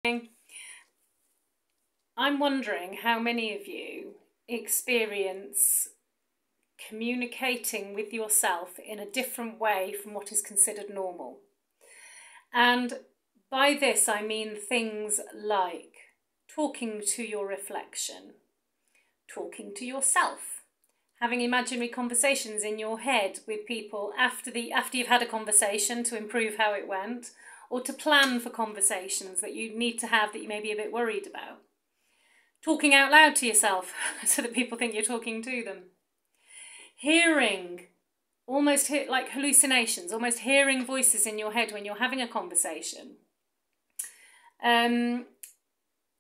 I'm wondering how many of you experience communicating with yourself in a different way from what is considered normal. And by this I mean things like talking to your reflection, talking to yourself, having imaginary conversations in your head with people after you've had a conversation to improve how it went, or to plan for conversations that you need to have that you may be a bit worried about. Talking out loud to yourself so that people think you're talking to them. Hearing, like hallucinations, almost hearing voices in your head when you're having a conversation.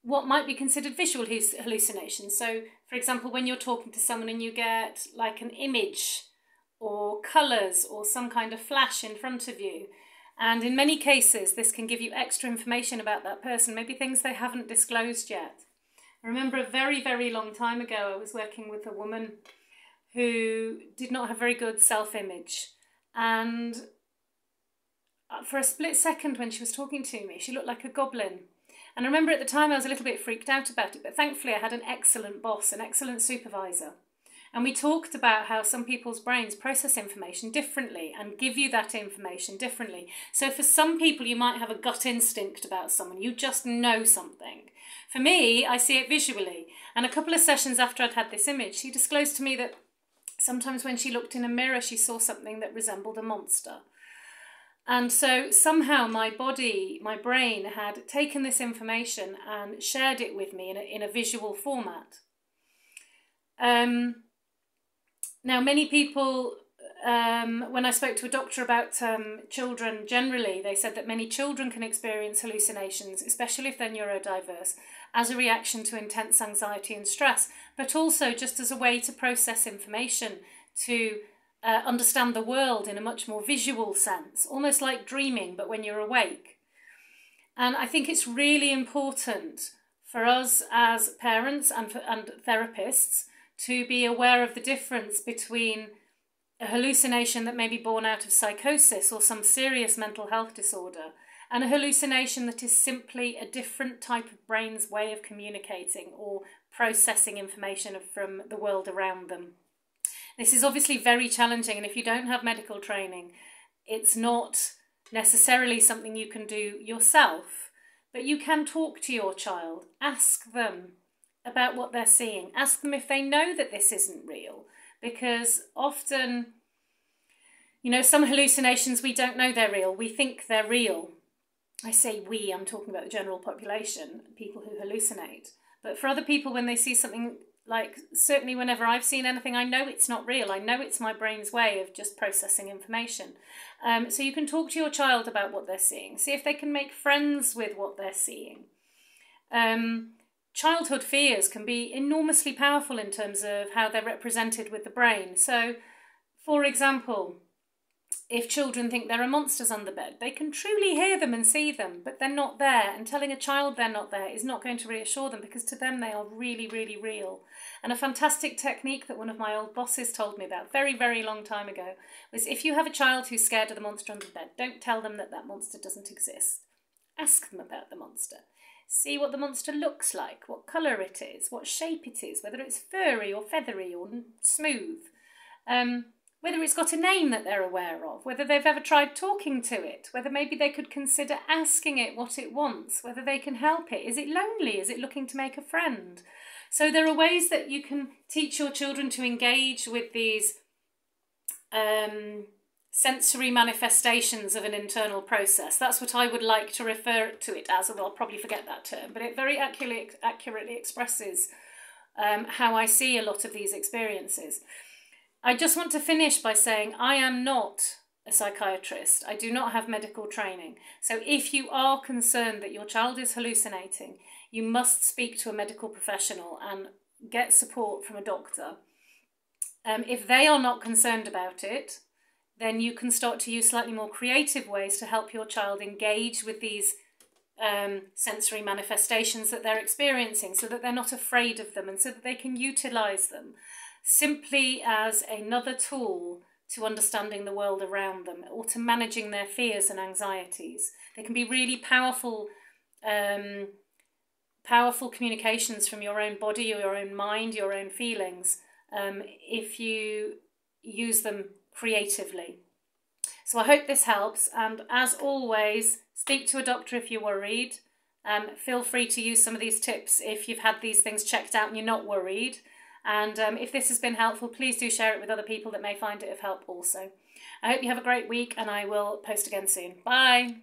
What might be considered visual hallucinations. So, for example, when you're talking to someone and you get like an image or colours or some kind of flash in front of you. And in many cases, this can give you extra information about that person, maybe things they haven't disclosed yet. I remember a very, very long time ago, I was working with a woman who did not have very good self-image. And for a split second when she was talking to me, she looked like a goblin. And I remember at the time I was a little bit freaked out about it, but thankfully I had an excellent boss, an excellent supervisor. And we talked about how some people's brains process information differently and give you that information differently. So for some people, you might have a gut instinct about someone. You just know something. For me, I see it visually. And a couple of sessions after I'd had this image, she disclosed to me that sometimes when she looked in a mirror, she saw something that resembled a monster. And so somehow my body, my brain had taken this information and shared it with me in a visual format. Now, many people, when I spoke to a doctor about children generally, they said that many children can experience hallucinations, especially if they're neurodiverse, as a reaction to intense anxiety and stress, but also just as a way to process information, to understand the world in a much more visual sense, almost like dreaming, but when you're awake. And I think it's really important for us as parents and therapists to be aware of the difference between a hallucination that may be born out of psychosis or some serious mental health disorder and a hallucination that is simply a different type of brain's way of communicating or processing information from the world around them. This is obviously very challenging, and if you don't have medical training, it's not necessarily something you can do yourself, but you can talk to your child, ask them about what they're seeing, ask them if they know that this isn't real, because often, you know, some hallucinations we don't know they're real, we think they're real. I say we, I'm talking about the general population, people who hallucinate. But for other people, when they see something, like certainly whenever I've seen anything, I know it's not real. I know it's my brain's way of just processing information. So you can talk to your child about what they're seeing. See if they can make friends with what they're seeing. Childhood fears can be enormously powerful in terms of how they're represented with the brain. So, for example, if children think there are monsters under bed, they can truly hear them and see them, but they're not there. And telling a child they're not there is not going to reassure them, because to them they are really, really real. And a fantastic technique that one of my old bosses told me about very, very long time ago was, if you have a child who's scared of the monster under the bed, don't tell them that that monster doesn't exist. Ask them about the monster. See what the monster looks like, what colour it is, what shape it is, whether it's furry or feathery or smooth. Whether it's got a name that they're aware of, whether they've ever tried talking to it, whether maybe they could consider asking it what it wants, whether they can help it. Is it lonely? Is it looking to make a friend? So there are ways that you can teach your children to engage with these sensory manifestations of an internal process. That's what I would like to refer to it as, although I'll probably forget that term, but it very accurately expresses how I see a lot of these experiences. I just want to finish by saying I am not a psychiatrist. I do not have medical training. So if you are concerned that your child is hallucinating, you must speak to a medical professional and get support from a doctor. If they are not concerned about it, then you can start to use slightly more creative ways to help your child engage with these sensory manifestations that they're experiencing, so that they're not afraid of them and so that they can utilise them simply as another tool to understanding the world around them or to managing their fears and anxieties. They can be really powerful powerful communications from your own body, your own mind, your own feelings, if you use them creatively. So I hope this helps, and as always, speak to a doctor if you're worried. Feel free to use some of these tips if you've had these things checked out and you're not worried. And if this has been helpful, please do share it with other people that may find it of help also. I hope you have a great week, and I will post again soon. Bye.